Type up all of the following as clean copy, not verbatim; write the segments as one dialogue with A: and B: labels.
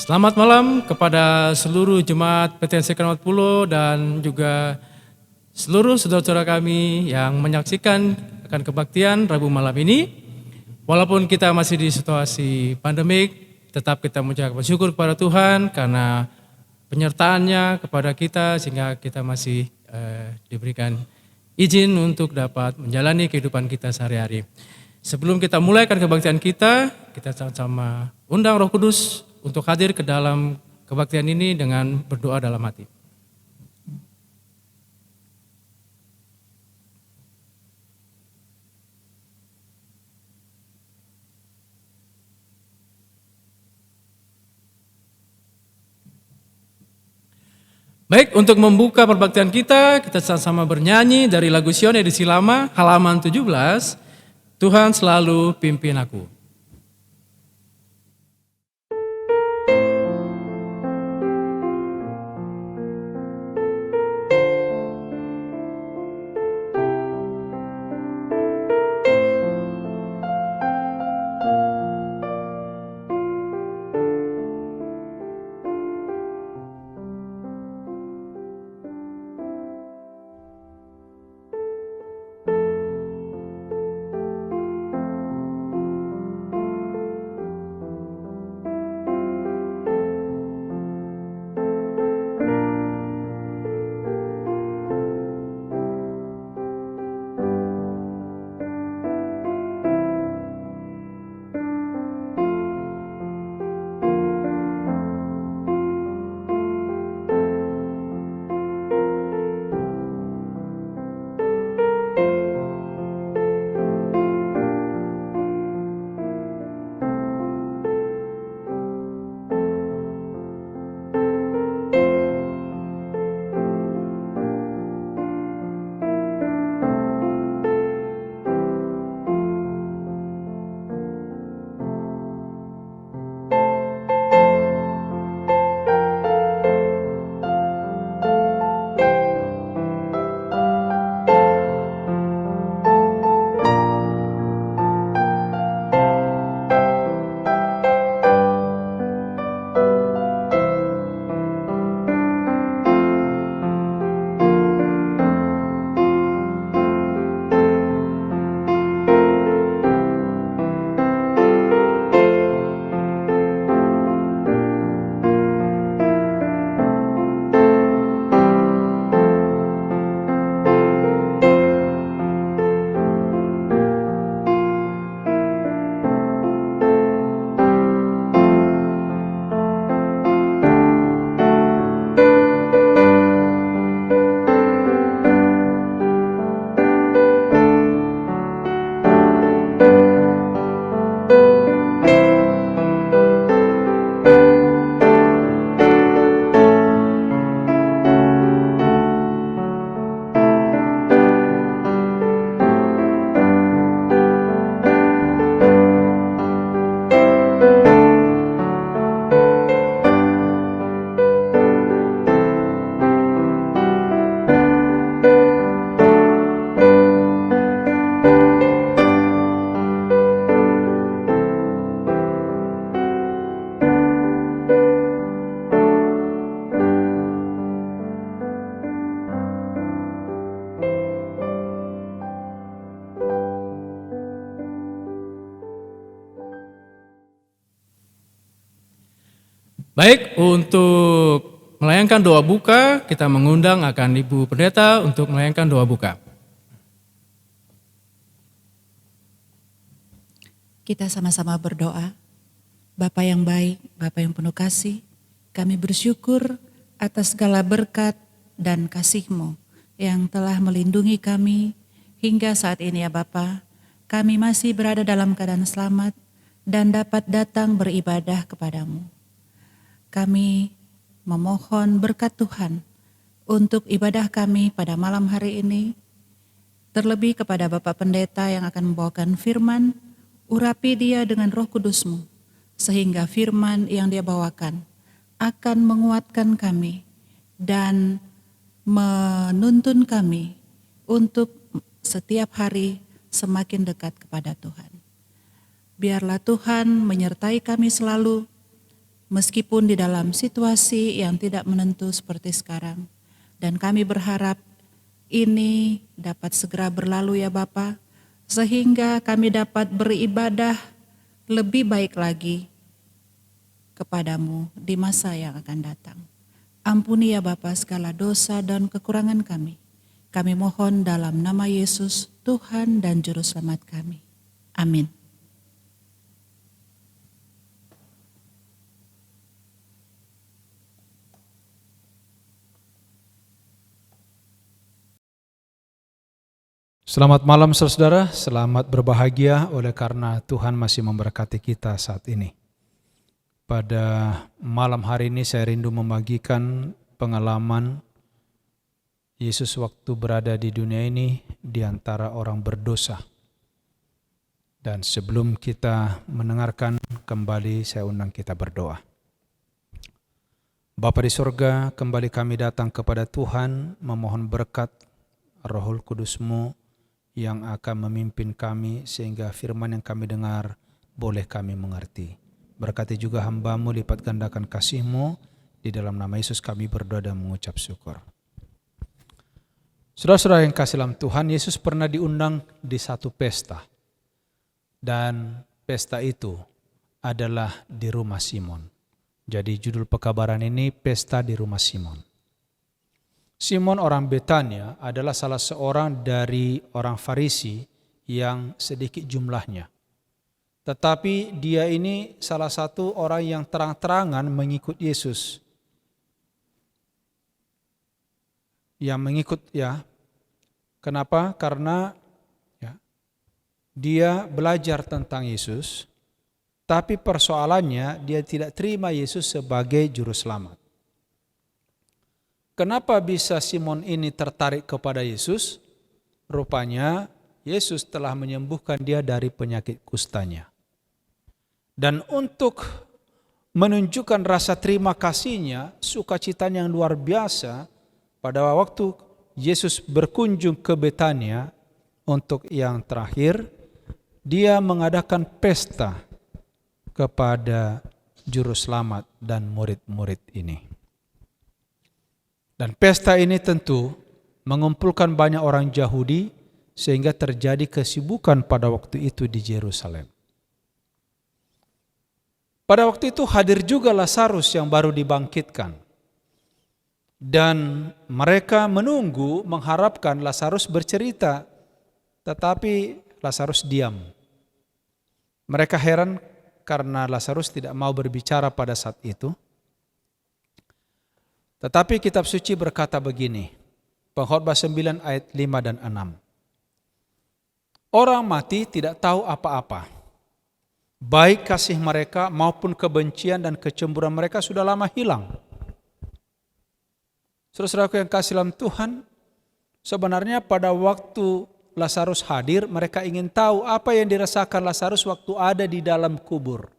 A: Selamat malam kepada seluruh jemaat PTNC Keramat Pulo dan juga seluruh saudara-saudara kami yang menyaksikan akan kebaktian Rabu malam ini. Walaupun kita masih di situasi pandemik, tetap kita mengucapkan bersyukur kepada Tuhan karena penyertaannya kepada kita sehingga kita masih diberikan izin untuk dapat menjalani kehidupan kita sehari-hari. Sebelum kita mulaikan kebaktian kita sama-sama undang Roh Kudus untuk hadir ke dalam kebaktian ini dengan berdoa dalam hati. Baik, untuk membuka perbaktian kita sama-sama bernyanyi dari lagu Sion edisi lama, halaman 17, Tuhan selalu pimpin aku. Baik, untuk melayangkan doa buka, kita mengundang akan Ibu Pendeta untuk melayangkan doa buka.
B: Kita sama-sama berdoa. Bapa yang baik, Bapa yang penuh kasih, kami bersyukur atas segala berkat dan kasih-Mu yang telah melindungi kami hingga saat ini ya Bapa. Kami masih berada dalam keadaan selamat dan dapat datang beribadah kepadamu. Kami memohon berkat Tuhan untuk ibadah kami pada malam hari ini, terlebih kepada Bapak Pendeta yang akan membawakan firman, urapi dia dengan Roh Kudus-Mu, sehingga firman yang dia bawakan akan menguatkan kami dan menuntun kami untuk setiap hari semakin dekat kepada Tuhan. Biarlah Tuhan menyertai kami selalu, meskipun di dalam situasi yang tidak menentu seperti sekarang. Dan kami berharap ini dapat segera berlalu ya Bapa, sehingga kami dapat beribadah lebih baik lagi kepadamu di masa yang akan datang. Ampuni ya Bapa segala dosa dan kekurangan kami. Kami mohon dalam nama Yesus, Tuhan dan Juru Selamat kami. Amin.
C: Selamat malam saudara, selamat berbahagia oleh karena Tuhan masih memberkati kita saat ini. Pada malam hari ini saya rindu membagikan pengalaman Yesus waktu berada di dunia ini di antara orang berdosa. Dan sebelum kita mendengarkan kembali, saya undang kita berdoa. Bapa di sorga, kembali kami datang kepada Tuhan memohon berkat Rohul Kudus-Mu yang akan memimpin kami sehingga firman yang kami dengar boleh kami mengerti. Berkati juga hamba-Mu, lipat gandakan kasih-Mu. Di dalam nama Yesus kami berdoa dan mengucap syukur. Saudara-saudara yang kasih dalam Tuhan, Yesus pernah diundang di satu pesta. Dan pesta itu adalah di rumah Simon. Jadi judul pekabaran ini Pesta di Rumah Simon. Simon orang Betania adalah salah seorang dari orang Farisi yang sedikit jumlahnya. Tetapi dia ini salah satu orang yang terang-terangan mengikut Yesus. Yang mengikut kenapa? Karena dia belajar tentang Yesus, tapi persoalannya dia tidak terima Yesus sebagai juru selamat. Kenapa bisa Simon ini tertarik kepada Yesus? Rupanya Yesus telah menyembuhkan dia dari penyakit kustanya. Dan untuk menunjukkan rasa terima kasihnya, sukacitanya yang luar biasa, pada waktu Yesus berkunjung ke Betania untuk yang terakhir, dia mengadakan pesta kepada juru selamat dan murid-murid ini. Dan pesta ini tentu mengumpulkan banyak orang Yahudi sehingga terjadi kesibukan pada waktu itu di Yerusalem. Pada waktu itu hadir juga Lazarus yang baru dibangkitkan. Dan mereka menunggu, mengharapkan Lazarus bercerita, tetapi Lazarus diam. Mereka heran karena Lazarus tidak mau berbicara pada saat itu. Tetapi kitab suci berkata begini, Pengkhotbah 9 ayat 5 dan 6. Orang mati tidak tahu apa-apa. Baik kasih mereka maupun kebencian dan kecemburuan mereka sudah lama hilang. Saudara-saudaraku yang kasih dalam Tuhan, sebenarnya pada waktu Lazarus hadir, mereka ingin tahu apa yang dirasakan Lazarus waktu ada di dalam kubur.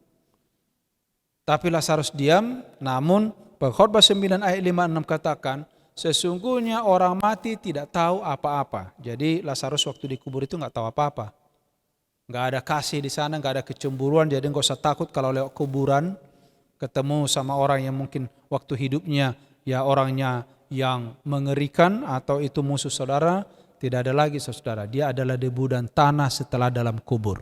C: Tapi Lazarus diam, namun Pengkhotbah 9 ayat 5-6 katakan, sesungguhnya orang mati tidak tahu apa-apa. Jadi Lazarus waktu di kubur itu nggak tahu apa-apa. Nggak ada kasih di sana, nggak ada kecemburuan, jadi nggak usah takut kalau lewat kuburan ketemu sama orang yang mungkin waktu hidupnya ya orangnya yang mengerikan atau itu musuh saudara. Tidak ada lagi saudara, dia adalah debu dan tanah setelah dalam kubur.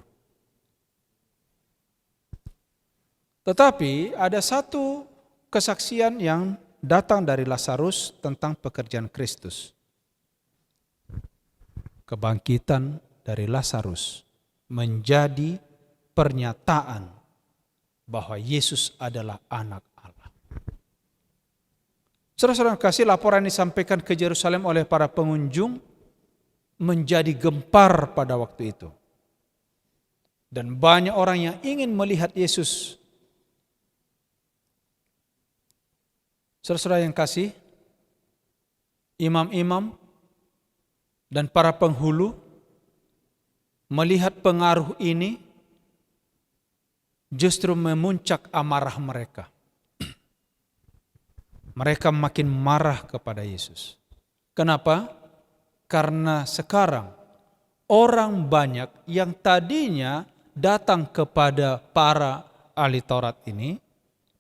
C: Tetapi ada satu kesaksian yang datang dari Lazarus tentang pekerjaan Kristus. Kebangkitan dari Lazarus menjadi pernyataan bahwa Yesus adalah anak Allah. Saudara-saudara kasih, laporan disampaikan ke Yerusalem oleh para pengunjung menjadi gempar pada waktu itu. Dan banyak orang yang ingin melihat Yesus. Saudara-saudara yang kasih, imam-imam dan para penghulu melihat pengaruh ini justru memuncak amarah mereka. Mereka makin marah kepada Yesus. Kenapa? Karena sekarang orang banyak yang tadinya datang kepada para ahli Taurat ini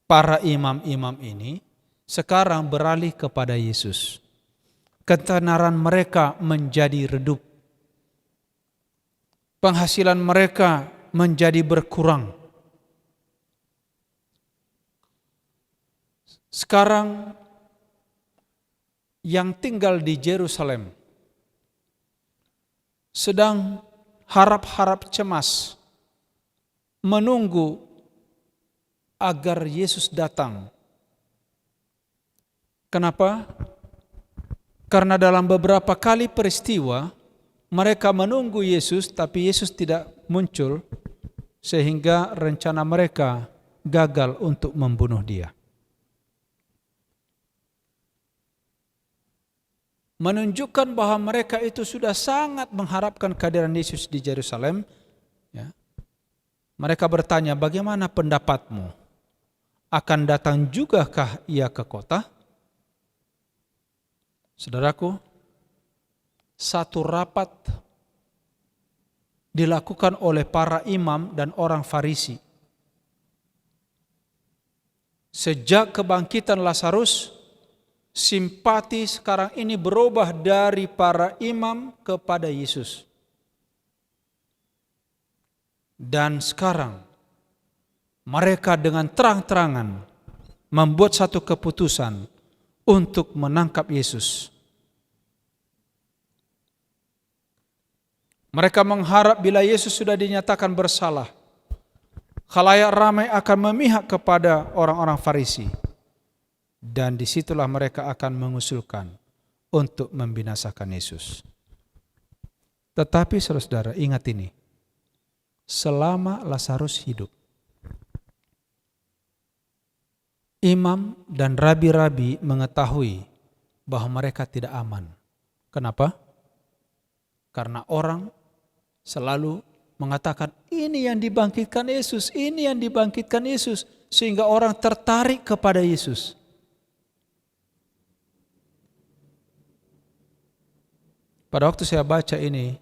C: para imam-imam ini sekarang beralih kepada Yesus. Ketenaran mereka menjadi redup. Penghasilan mereka menjadi berkurang. Sekarang yang tinggal di Yerusalem sedang harap-harap cemas menunggu agar Yesus datang. Kenapa? Karena dalam beberapa kali peristiwa mereka menunggu Yesus tapi Yesus tidak muncul, sehingga rencana mereka gagal untuk membunuh Dia. Menunjukkan bahwa mereka itu sudah sangat mengharapkan kehadiran Yesus di Yerusalem. Ya. Mereka bertanya, bagaimana pendapatmu? Akan datang jugakah Ia ke kota? Saudaraku, satu rapat dilakukan oleh para imam dan orang Farisi. Sejak kebangkitan Lazarus, simpati sekarang ini berubah dari para imam kepada Yesus. Dan sekarang mereka dengan terang-terangan membuat satu keputusan untuk menangkap Yesus. Mereka mengharap bila Yesus sudah dinyatakan bersalah, khalayak ramai akan memihak kepada orang-orang Farisi. Dan disitulah mereka akan mengusulkan untuk membinasakan Yesus. Tetapi saudara-saudara, ingat ini. Selama Lazarus hidup, imam dan rabi-rabi mengetahui bahwa mereka tidak aman. Kenapa? Karena orang selalu mengatakan, ini yang dibangkitkan Yesus, ini yang dibangkitkan Yesus. Sehingga orang tertarik kepada Yesus. Pada waktu saya baca ini,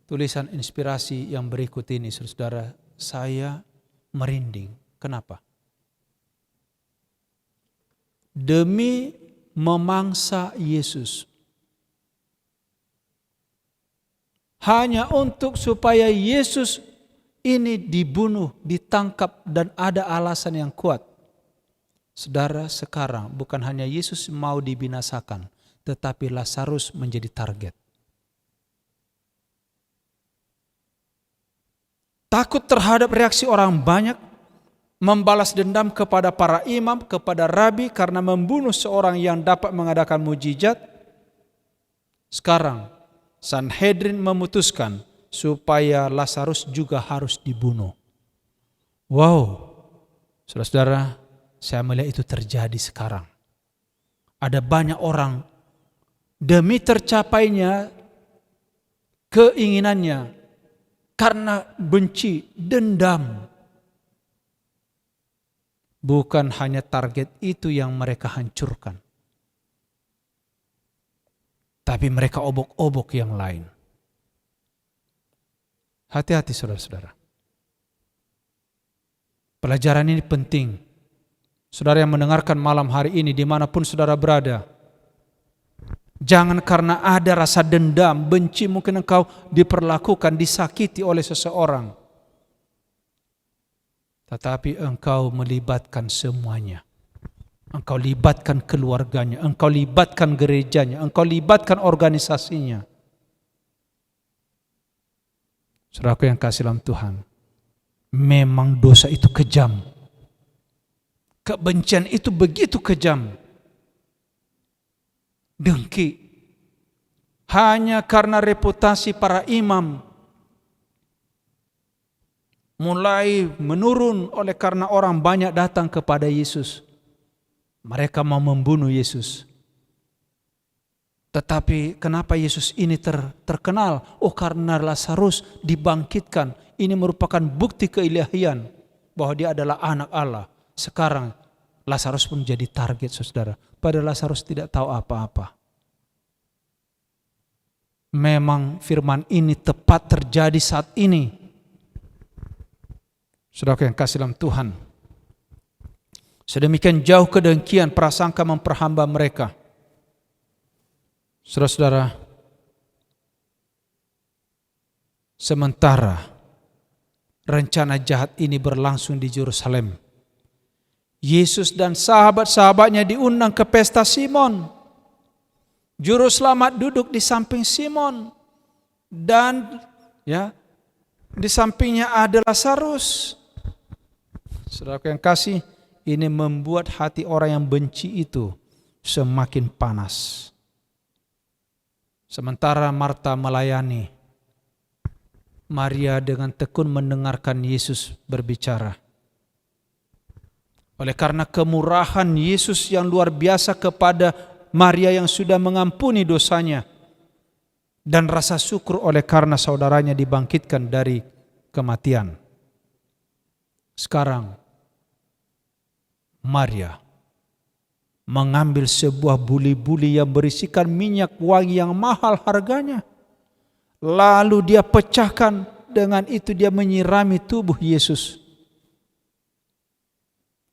C: tulisan inspirasi yang berikut ini, saudara, saya merinding. Kenapa? Demi memangsa Yesus. Hanya untuk supaya Yesus ini dibunuh, ditangkap, dan ada alasan yang kuat. Saudara, sekarang bukan hanya Yesus mau dibinasakan, tetapi Lazarus menjadi target. Takut terhadap reaksi orang banyak, membalas dendam kepada para imam, kepada rabi karena membunuh seorang yang dapat mengadakan mujizat. Sekarang Sanhedrin memutuskan supaya Lazarus juga harus dibunuh. Wow, saudara-saudara, saya melihat itu terjadi sekarang. Ada banyak orang demi tercapainya keinginannya, karena benci, dendam. Bukan hanya target itu yang mereka hancurkan, tapi mereka obok-obok yang lain. Hati-hati saudara-saudara. Pelajaran ini penting. Saudara yang mendengarkan malam hari ini dimanapun saudara berada, jangan karena ada rasa dendam, benci, mungkin engkau diperlakukan, disakiti oleh seseorang. Tetapi engkau melibatkan semuanya. Engkau libatkan keluarganya, engkau libatkan gerejanya, engkau libatkan organisasinya. Saudaraku yang kasih dalam Tuhan, memang dosa itu kejam. Kebencian itu begitu kejam. Dengki. Hanya karena reputasi para imam mulai menurun oleh karena orang banyak datang kepada Yesus. Mereka mau membunuh Yesus. Tetapi kenapa Yesus ini terkenal? Oh, karena Lazarus dibangkitkan. Ini merupakan bukti keilahian bahwa dia adalah anak Allah. Sekarang Lazarus pun jadi target, saudara. Padahal Lazarus tidak tahu apa-apa. Memang firman ini tepat terjadi saat ini. Saudara yang kasih dalam Tuhan, Sedemikian jauh kedengkian prasangka memperhamba mereka. Saudara-saudara, sementara rencana jahat ini berlangsung di Yerusalem, Yesus dan sahabat-sahabatnya diundang ke pesta Simon. Juru selamat duduk di samping Simon, dan di sampingnya ada Lazarus. Saudara yang kasih, ini membuat hati orang yang benci itu semakin panas. Sementara Marta melayani, Maria dengan tekun mendengarkan Yesus berbicara. Oleh karena kemurahan Yesus yang luar biasa kepada Maria yang sudah mengampuni dosanya, dan rasa syukur oleh karena saudaranya dibangkitkan dari kematian. Sekarang Maria mengambil sebuah buli-buli yang berisikan minyak wangi yang mahal harganya. Lalu dia pecahkan, dengan itu dia menyirami tubuh Yesus.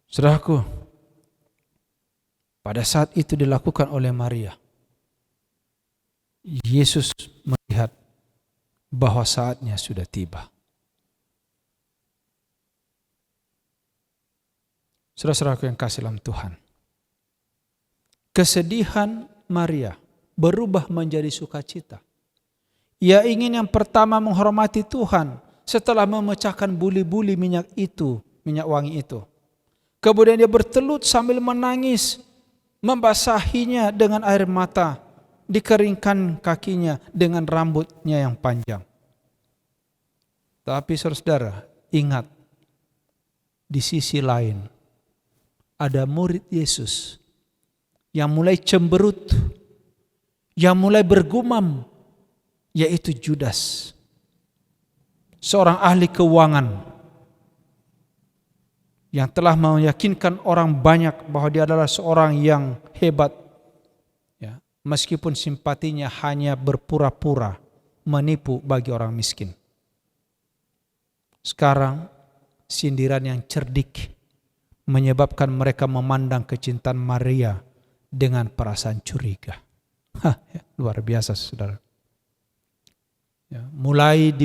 C: Saudaraku, pada saat itu dilakukan oleh Maria, Yesus melihat bahwa saatnya sudah tiba. Saudara-saudaraku yang kasih dalam Tuhan, kesedihan Maria berubah menjadi sukacita. Ia ingin yang pertama menghormati Tuhan setelah memecahkan buli-buli minyak wangi itu. Kemudian dia bertelut sambil menangis, membasahinya dengan air mata, dikeringkan kakinya dengan rambutnya yang panjang. Tapi saudara, ingat, di sisi lain ada murid Yesus yang mulai cemberut, yang mulai bergumam, yaitu Judas, seorang ahli keuangan yang telah meyakinkan orang banyak bahwa dia adalah seorang yang hebat, meskipun simpatinya hanya berpura-pura menipu bagi orang miskin. Sekarang sindiran yang cerdik menyebabkan mereka memandang kecintaan Maria dengan perasaan curiga. Luar biasa, saudara. Mulai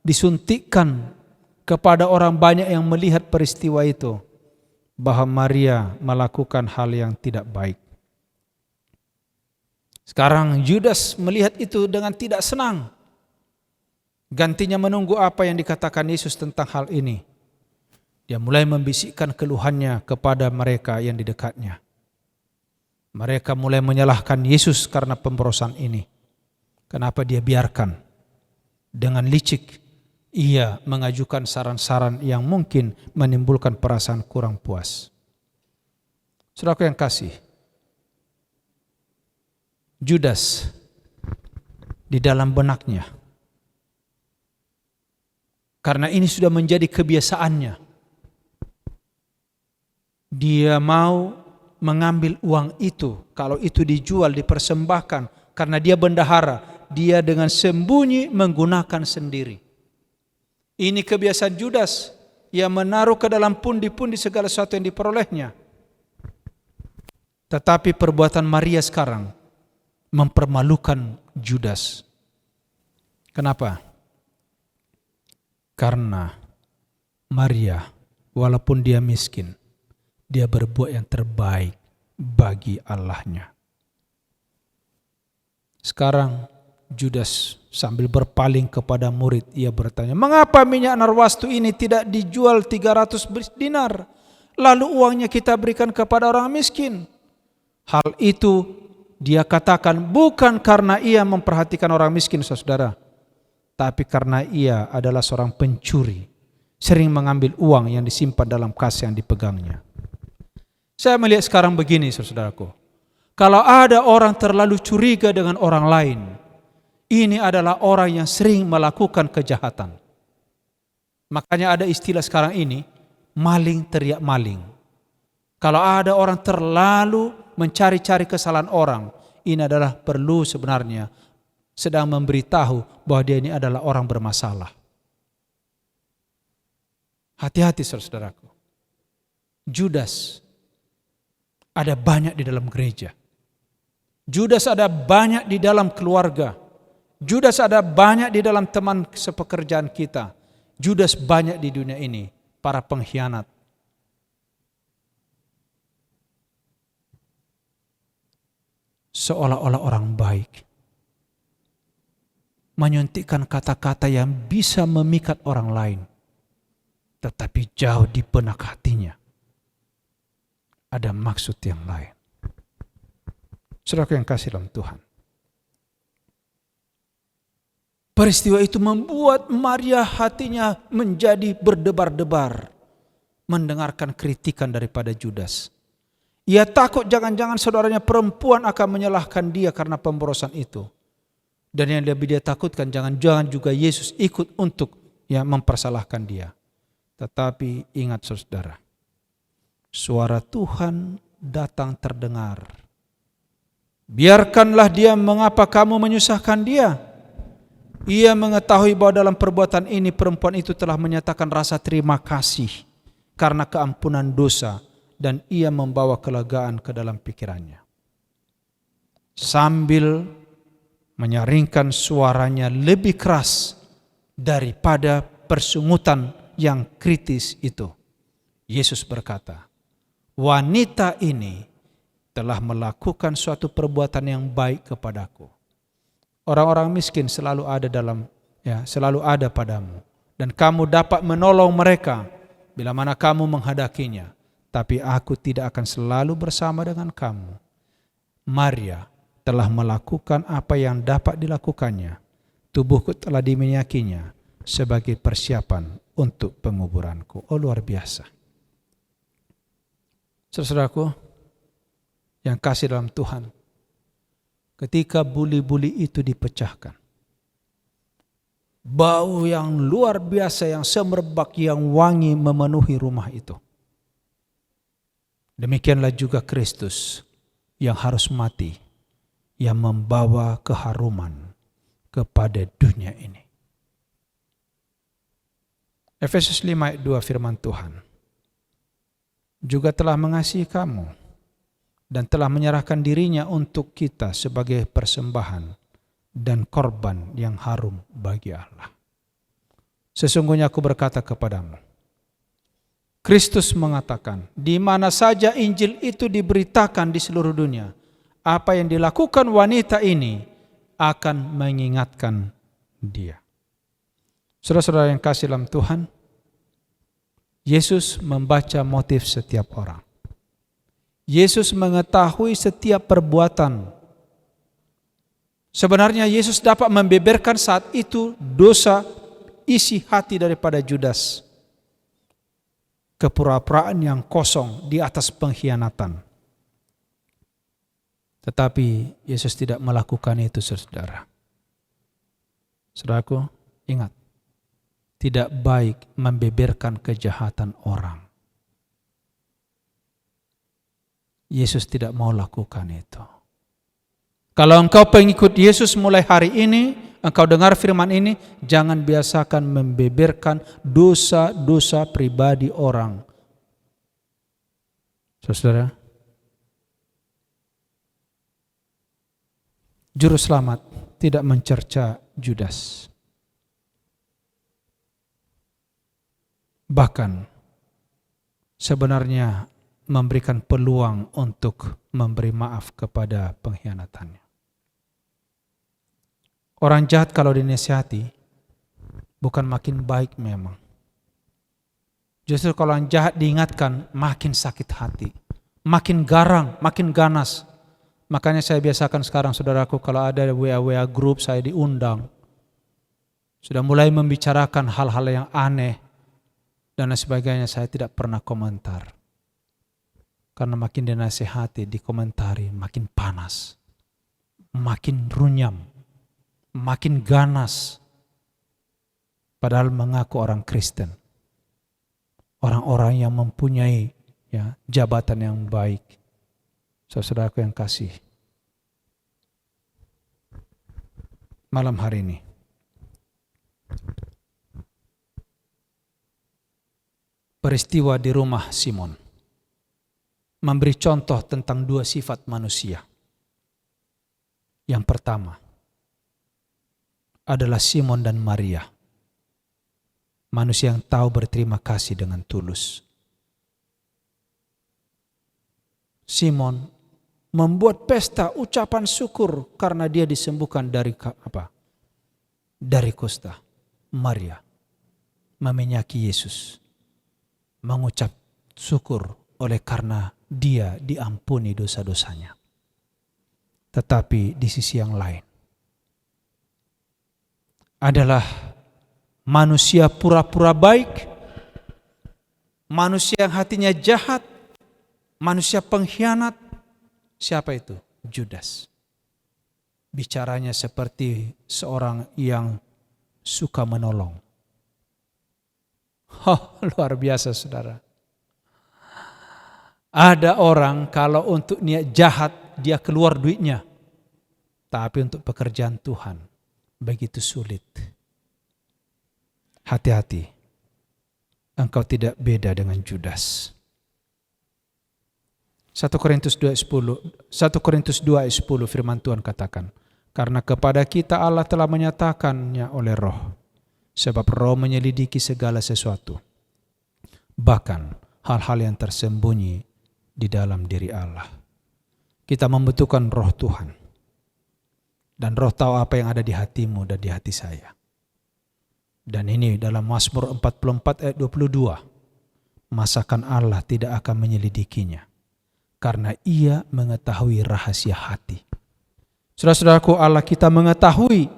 C: disuntikkan kepada orang banyak yang melihat peristiwa itu, bahwa Maria melakukan hal yang tidak baik. Sekarang Judas melihat itu dengan tidak senang. Gantinya menunggu apa yang dikatakan Yesus tentang hal ini. Dia mulai membisikkan keluhannya kepada mereka yang di dekatnya. Mereka mulai menyalahkan Yesus karena pemborosan ini. Kenapa dia biarkan? Dengan licik ia mengajukan saran-saran yang mungkin menimbulkan perasaan kurang puas. Saudaraku yang kasih, Judas di dalam benaknya, karena ini sudah menjadi kebiasaannya, dia mau mengambil uang itu. Kalau itu dijual, dipersembahkan, karena dia bendahara, dia dengan sembunyi menggunakan sendiri. Ini kebiasaan Judas, yang menaruh ke dalam pundi-pundi segala sesuatu yang diperolehnya. Tetapi perbuatan Maria sekarang mempermalukan Judas. Kenapa? Karena Maria, walaupun dia miskin, dia berbuat yang terbaik bagi Allahnya. Sekarang Judas sambil berpaling kepada murid, ia bertanya, mengapa minyak narwastu ini tidak dijual 300 dinar, lalu uangnya kita berikan kepada orang miskin? Hal itu dia katakan bukan karena ia memperhatikan orang miskin, saudara, tapi karena ia adalah seorang pencuri, sering mengambil uang yang disimpan dalam kas yang dipegangnya. Saya melihat sekarang begini, saudaraku, kalau ada orang terlalu curiga dengan orang lain, ini adalah orang yang sering melakukan kejahatan. Makanya ada istilah sekarang ini, maling teriak maling. Kalau ada orang terlalu mencari-cari kesalahan orang, ini adalah perlu sebenarnya sedang memberitahu bahwa dia ini adalah orang bermasalah. Hati-hati, saudaraku. Judas ada banyak di dalam gereja. Judas ada banyak di dalam keluarga. Judas ada banyak di dalam teman sepekerjaan kita. Judas banyak di dunia ini, para pengkhianat. Seolah-olah orang baik, menyuntikkan kata-kata yang bisa memikat orang lain, tetapi jauh di benak hatinya ada maksud yang lain. Saudara yang kasih dalam Tuhan, peristiwa itu membuat Maria hatinya menjadi berdebar-debar mendengarkan kritikan daripada Judas. Ia takut jangan-jangan saudaranya perempuan akan menyalahkan dia karena pemborosan itu. Dan yang lebih dia takutkan, jangan-jangan juga Yesus ikut untuk mempersalahkan dia. Tetapi ingat saudara, suara Tuhan datang terdengar. Biarkanlah dia, mengapa kamu menyusahkan dia? Ia mengetahui bahwa dalam perbuatan ini perempuan itu telah menyatakan rasa terima kasih karena keampunan dosa, dan ia membawa kelegaan ke dalam pikirannya. Sambil menyaringkan suaranya lebih keras daripada persungutan yang kritis itu, Yesus berkata, wanita ini telah melakukan suatu perbuatan yang baik kepadaku. Orang-orang miskin selalu ada padamu, dan kamu dapat menolong mereka bila mana kamu menghadapinya. Tapi aku tidak akan selalu bersama dengan kamu. Maria telah melakukan apa yang dapat dilakukannya. Tubuhku telah diminyakinya sebagai persiapan untuk penguburanku. Oh, luar biasa. Saudaraku yang kasih dalam Tuhan, ketika buli-buli itu dipecahkan, bau yang luar biasa, yang semerbak, yang wangi memenuhi rumah itu. Demikianlah juga Kristus yang harus mati, yang membawa keharuman kepada dunia ini. Efesus 5 ayat 2 firman Tuhan, juga telah mengasihi kamu dan telah menyerahkan dirinya untuk kita sebagai persembahan dan korban yang harum bagi Allah. Sesungguhnya aku berkata kepadamu, Kristus mengatakan, di mana saja Injil itu diberitakan di seluruh dunia, apa yang dilakukan wanita ini akan mengingatkan dia. Saudara-saudara yang kasih dalam Tuhan, Yesus membaca motif setiap orang. Yesus mengetahui setiap perbuatan. Sebenarnya Yesus dapat membeberkan saat itu dosa isi hati daripada Judas. Kepura-puraan yang kosong di atas pengkhianatan. Tetapi Yesus tidak melakukan itu, saudara. Saudaraku, ingat, tidak baik membeberkan kejahatan orang. Yesus tidak mau lakukan itu. Kalau engkau pengikut Yesus mulai hari ini, engkau dengar firman ini, jangan biasakan membeberkan dosa-dosa pribadi orang. Saudara, juru selamat tidak mencerca Judas. Bahkan sebenarnya memberikan peluang untuk memberi maaf kepada pengkhianatannya. Orang jahat kalau dinasihati bukan makin baik memang. Justru kalau orang jahat diingatkan makin sakit hati, makin garang, makin ganas. Makanya saya biasakan sekarang saudaraku, kalau ada WA group saya diundang, sudah mulai membicarakan hal-hal yang aneh dan sebagainya, saya tidak pernah komentar. Karena makin dinasihati, dikomentari, makin panas, makin runyam, makin ganas. Padahal mengaku orang Kristen, orang-orang yang mempunyai jabatan yang baik. Saudaraku yang kasih, malam hari ini peristiwa di rumah Simon memberi contoh tentang dua sifat manusia. Yang pertama adalah Simon dan Maria. Manusia yang tahu berterima kasih dengan tulus. Simon membuat pesta ucapan syukur karena dia disembuhkan dari Dari kusta. Maria memenyaki Yesus, mengucap syukur oleh karena dia diampuni dosa-dosanya. Tetapi di sisi yang lain adalah manusia pura-pura baik, manusia yang hatinya jahat, manusia pengkhianat. Siapa itu? Judas. Bicaranya seperti seorang yang suka menolong. Luar biasa saudara. Ada orang kalau untuk niat jahat dia keluar duitnya. Tapi untuk pekerjaan Tuhan begitu sulit. Hati-hati. Engkau tidak beda dengan Judas. 1 Korintus 2 ayat 10 firman Tuhan katakan, karena kepada kita Allah telah menyatakannya oleh Roh, sebab Roh menyelidiki segala sesuatu, bahkan hal-hal yang tersembunyi di dalam diri Allah. Kita membutuhkan Roh Tuhan, dan Roh tahu apa yang ada di hatimu dan di hati saya. Dan ini dalam Mazmur 44 ayat 22, masakan Allah tidak akan menyelidikinya, karena ia mengetahui rahasia hati. Saudara-saudaraku, Allah kita mengetahui.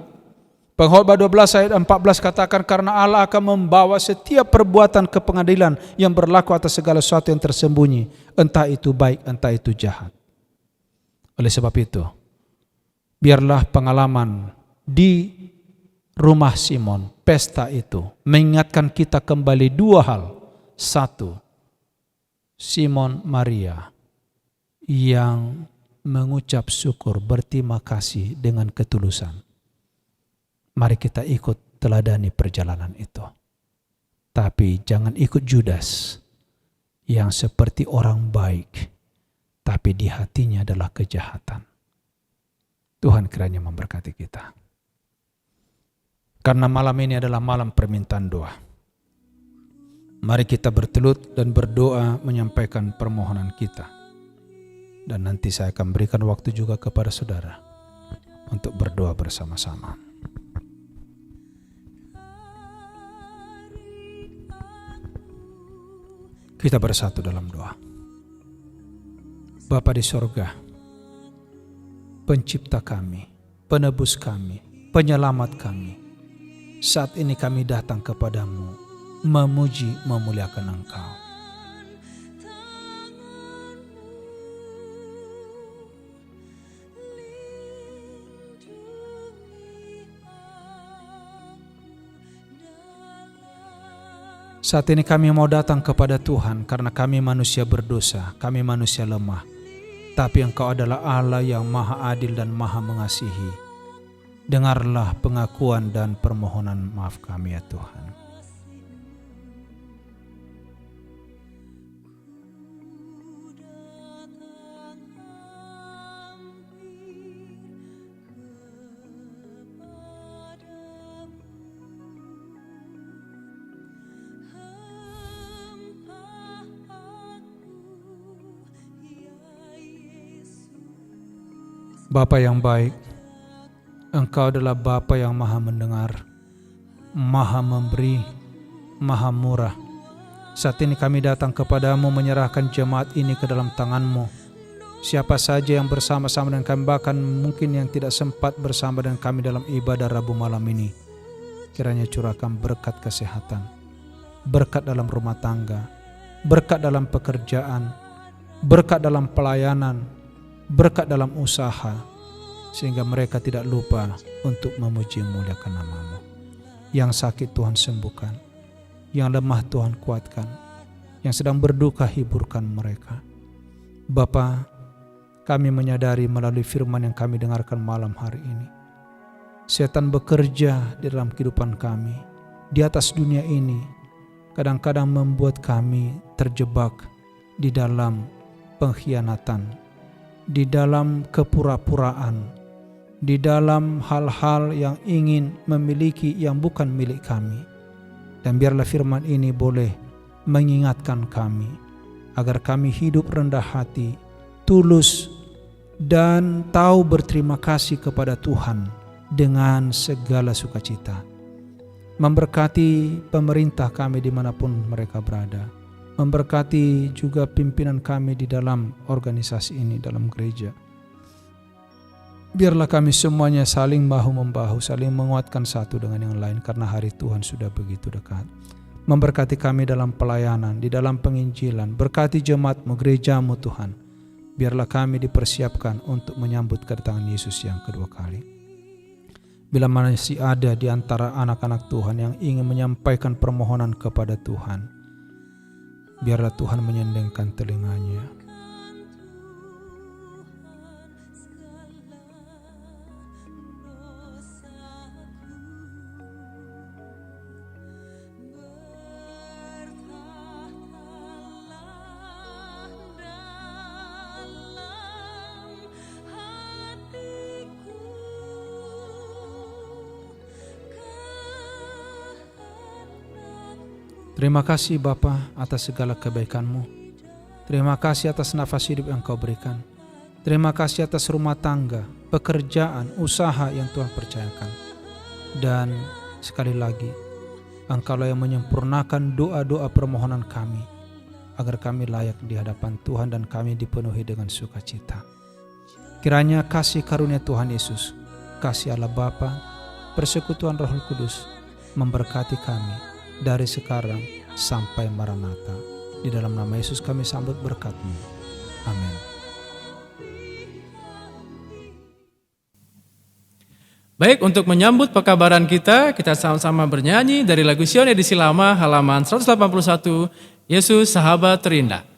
C: Pengkhotbah 12 ayat 14 katakan, karena Allah akan membawa setiap perbuatan ke pengadilan yang berlaku atas segala sesuatu yang tersembunyi, entah itu baik, entah itu jahat. Oleh sebab itu, biarlah pengalaman di rumah Simon, pesta itu, mengingatkan kita kembali dua hal. Satu, Simon Maria yang mengucap syukur, berterima kasih dengan ketulusan. Mari kita ikut teladani perjalanan itu. Tapi jangan ikut Judas yang seperti orang baik, tapi di hatinya adalah kejahatan. Tuhan kiranya memberkati kita. Karena malam ini adalah malam permintaan doa, mari kita bertelut dan berdoa menyampaikan permohonan kita. Dan nanti saya akan berikan waktu juga kepada saudara untuk berdoa bersama-sama. Kita bersatu dalam doa. Bapa di sorga, pencipta kami, penebus kami, penyelamat kami, saat ini kami datang kepadamu, memuji, memuliakan Engkau. Saat ini kami mau datang kepada Tuhan karena kami manusia berdosa, kami manusia lemah. Tapi Engkau adalah Allah yang maha adil dan maha mengasihi. Dengarlah pengakuan dan permohonan maaf kami ya Tuhan. Bapa yang baik, Engkau adalah Bapa yang maha mendengar, maha memberi, maha murah. Saat ini kami datang kepadamu menyerahkan jemaat ini ke dalam tangan-Mu. Siapa saja yang bersama-sama dengan kami, bahkan mungkin yang tidak sempat bersama dengan kami dalam ibadah Rabu malam ini, kiranya curahkan berkat kesehatan, berkat dalam rumah tangga, berkat dalam pekerjaan, berkat dalam pelayanan, berkat dalam usaha, sehingga mereka tidak lupa untuk memuji memuliakan nama-Mu. Yang sakit Tuhan sembuhkan, yang lemah Tuhan kuatkan, yang sedang berduka hiburkan mereka. Bapa, kami menyadari melalui firman yang kami dengarkan malam hari ini, setan bekerja di dalam kehidupan kami, di atas dunia ini, kadang-kadang membuat kami terjebak di dalam pengkhianatan, di dalam kepura-puraan, di dalam hal-hal yang ingin memiliki yang bukan milik kami. Dan biarlah firman ini boleh mengingatkan kami agar kami hidup rendah hati, tulus, dan tahu berterima kasih kepada Tuhan dengan segala sukacita. Memberkati pemerintah kami dimanapun mereka berada. Memberkati juga pimpinan kami di dalam organisasi ini, dalam gereja. Biarlah kami semuanya saling bahu-membahu, saling menguatkan satu dengan yang lain karena hari Tuhan sudah begitu dekat. Memberkati kami dalam pelayanan, di dalam penginjilan. Berkati jemaat-Mu, gereja-Mu Tuhan. Biarlah kami dipersiapkan untuk menyambut kedatangan Yesus yang kedua kali. Bila masih ada di antara anak-anak Tuhan yang ingin menyampaikan permohonan kepada Tuhan, biarlah Tuhan menyendengkan telinganya. Terima kasih Bapa atas segala kebaikan-Mu. Terima kasih atas nafas hidup yang Kau berikan. Terima kasih atas rumah tangga, pekerjaan, usaha yang Tuhan percayakan. Dan sekali lagi, Engkaulah yang menyempurnakan doa-doa permohonan kami, agar kami layak di hadapan Tuhan dan kami dipenuhi dengan sukacita. Kiranya kasih karunia Tuhan Yesus, kasih Allah Bapa, persekutuan Roh Kudus memberkati kami dari sekarang sampai Maranatha. Di dalam nama Yesus kami sambut berkat-Mu. Amin.
A: Baik, untuk menyambut pekabaran kita sama-sama bernyanyi dari lagu Sion edisi lama halaman 181, Yesus Sahabat Terindah.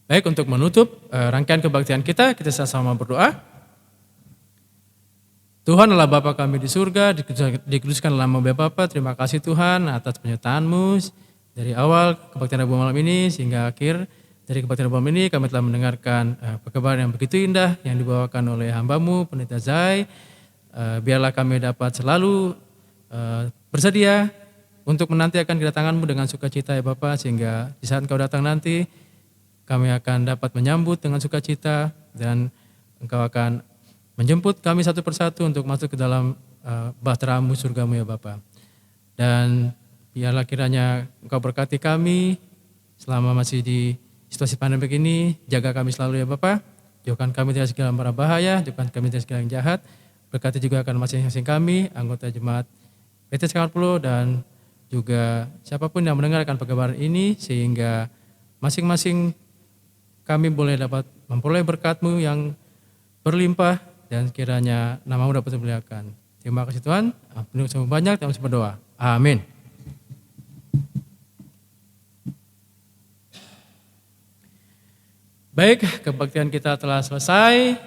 A: Baik, untuk menutup rangkaian kebaktian kita sama-sama berdoa. Tuhan Allah Bapa kami di surga, dikuduskan nama Bapa. Terima kasih Tuhan atas penyertaan-Mu dari awal kebaktian Rabu malam ini sehingga akhir dari kebaktian Rabu malam ini. Kami telah mendengarkan perkabaran yang begitu indah yang dibawakan oleh hamba-Mu, Pendeta Zai. Biarlah kami dapat selalu bersedia untuk menantikan kedatangan-Mu dengan sukacita ya Bapa, sehingga di saat Engkau datang nanti kami akan dapat menyambut dengan sukacita dan Engkau akan menjemput kami satu persatu untuk masuk ke dalam bahtera-Mu, surga-Mu ya Bapa. Dan biarlah kiranya Engkau berkati kami selama masih di situasi pandemi ini, jaga kami selalu ya Bapa. Jauhkan kami dari segala mara bahaya, jauhkan kami dari segala yang jahat. Berkati juga akan masing-masing kami, anggota jemaat PT 40 dan juga siapapun yang mendengarkan perkabaran ini, sehingga masing-masing kami boleh dapat memperoleh berkat-Mu yang berlimpah dan kiranya nama-Mu dapat dimuliakan. Terima kasih Tuhan, penuh semua banyak dan berdoa. Amin. Baik, kebaktian kita telah selesai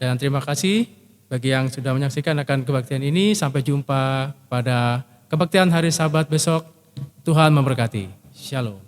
A: dan terima kasih bagi yang sudah menyaksikan akan kebaktian ini. Sampai jumpa pada kebaktian hari Sabat besok. Tuhan memberkati. Shalom.